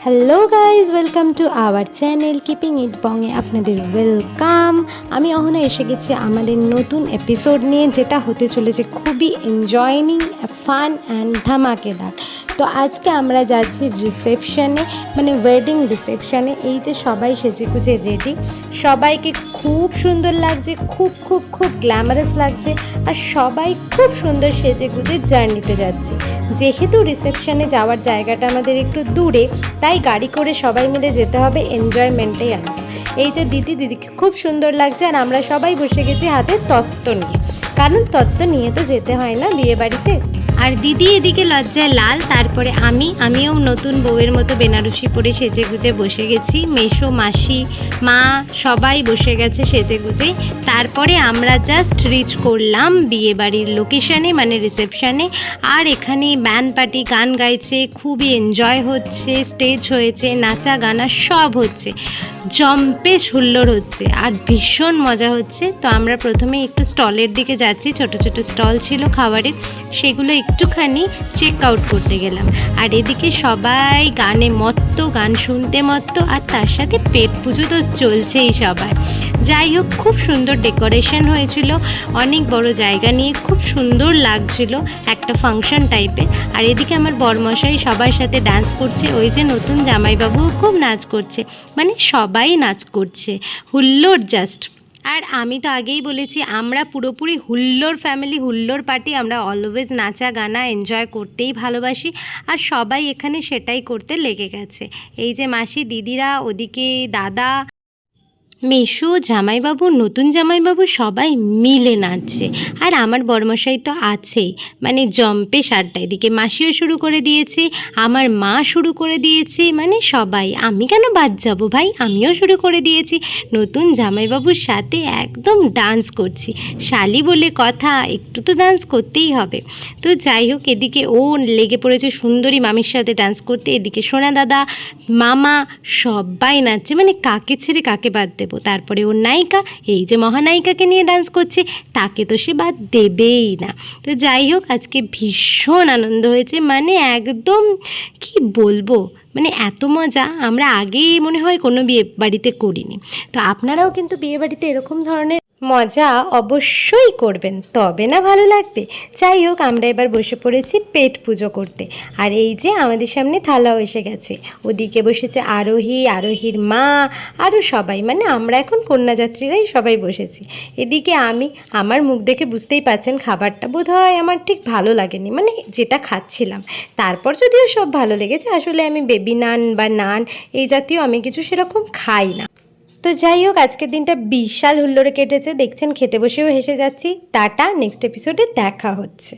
Hello guys, welcome to our channel keeping it বংয়ে আপনাদের welcome. আমি অহনা এসে গেছি আমাদের নতুন এপিসোড নিয়ে, যেটা হতে চলেছে খুবই এনজয়িং, ফান অ্যান্ড ধামাকেদার। তো আজকে আমরা যাচ্ছি রিসেপশনে, মানে ওয়েডিং রিসেপশনে। এই যে সবাই সেজেগুজে রেডি, সবাইকে খুব সুন্দর লাগছে, খুব খুব খুব গ্ল্যামারাস লাগছে, আর সবাই খুব সুন্দর সেজেগুজে জার্নিতে যাচ্ছে। যেহেতু রিসেপশনে যাওয়ার জায়গাটা আমাদের একটু দূরে, তাই গাড়ি করে সবাই মিলে যেতে হবে, এনজয়মেন্টেই আনবে। এই যে দিদিকে খুব সুন্দর লাগছে, আর আমরা সবাই বসে গেছি হাতে তত্ত্ব নিয়ে, কারণ তত্ত্ব নিয়ে তো যেতে হয় না বিয়ে বাড়িতে। আর দিদি এদিকে লজ্জায় লাল, তারপরে আমিও নতুন বউয়ের মতো বেনারসি পরে সেজে গুজে বসে গেছি। মেশো, মাসি, মা সবাই বসে গেছে সেজে গুজে। তারপরে আমরা জাস্ট রিচ করলাম বিয়ে বাড়ির লোকেশানে, মানে রিসেপশানে। আর এখানে ব্যান্ড পার্টি গান গাইছে, খুবই এনজয় হচ্ছে, স্টেজ হয়েছে, নাচা গানা সব হচ্ছে, জম্পেশ হুল্লোড় হচ্ছে, আর ভীষণ মজা হচ্ছে। তো আমরা প্রথমে একটু স্টলের দিকে যাচ্ছি, ছোট ছোট স্টল ছিল খাবারের, সেগুলো একটুখানি চেক আউট করতে গেলাম। আর এদিকে সবাই গানে মত্ত, গান শুনতে মত্ত, আর তার সাথে পেট পুজো তো চলছেই সবার। যাই হোক, খুব সুন্দর ডেকোরেশন হয়েছিল, অনেক বড় জায়গা নিয়ে, খুব সুন্দর লাগছিল, একটা ফাংশন টাইপের। আর এদিকে আমার বরমশাই সবার সাথে ডান্স করছে, ওই যে নতুন জামাইবাবুও খুব নাচ করছে, মানে সবাই নাচ করছে, হুল্লোড় জাস্ট। আর আমি তো আগেই বলেছি, আমরা পুরোপুরি হুল্লোড় ফ্যামিলি, হুল্লোড় পার্টি। আমরা অলওয়েজ নাচা গানা এনজয় করতেই ভালোবাসি, আর সবাই এখানে সেটাই করতে লেগে গেছে। এই যে মাসি, দিদিরা, ওদিকে দাদা, মেশো, জামাইবাবু, নতুন জামাইবাবু সবাই মিলে নাচছে। আর আমার বরমশাই তো আছেই, মানে জম্পে সারটা। এদিকে মাসিও শুরু করে দিয়েছে, আমার মা শুরু করে দিয়েছে, মানে সবাই। আমি কেন বাদ যাবো ভাই, আমিও শুরু করে দিয়েছি। নতুন জামাইবাবুর সাথে একদম ডান্স করছি, শালি বলে কথা, একটু তো ডান্স করতেই হবে। তো যাই হোক, এদিকে ও লেগে পড়েছে সুন্দরী মামির সাথে ডান্স করতে, এদিকে সোনা দাদা, মামা সবাই নাচছে, মানে কাকে ছেড়ে কাকে বাদ দেবো। তারপরে ওর নায়িকা, এই যে মহানায়িকাকে নিয়ে ডান্স করছে, তাকে তো সে বাদ দেবেই না। তো যাই হোক, আজকে ভীষণ আনন্দ হয়েছে, মানে একদম কি বলবো, মানে এত মজা আমরা আগেই মনে হয় কোনো বিয়ে বাড়িতে করিনি। তো আপনারাও কিন্তু বিয়ে বাড়িতে এরকম ধরনের মজা অবশ্যই করবেন, তবে না ভালো লাগবে। যাই হোক, আমরা এবার বসে পড়েছি পেট পুজো করতে। আর এই যে আমাদের সামনে থালাও এসে গেছে, ওদিকে বসেছে আরোহীর মা, আরও সবাই, মানে আমরা এখন কন্যাযাত্রীরাই সবাই বসেছি। এদিকে আমার মুখ দেখে বুঝতেই পাচ্ছেন খাবারটা বোধহয় আমার ঠিক ভালো লাগেনি, মানে যেটা খাচ্ছিলাম। তারপর যদিও সব ভালো লেগেছে, আসলে আমি বেবি নান বা নান এই জাতীয় আমি কিছু সেরকম খাই না। তো যাই হোক, আজকের দিনটা বিশাল হুল্লোড়ে কেটেছে, দেখছেন খেতে বসেও হেসে যাচ্ছি। টাটা, নেক্সট এপিসোডে দেখা হচ্ছে।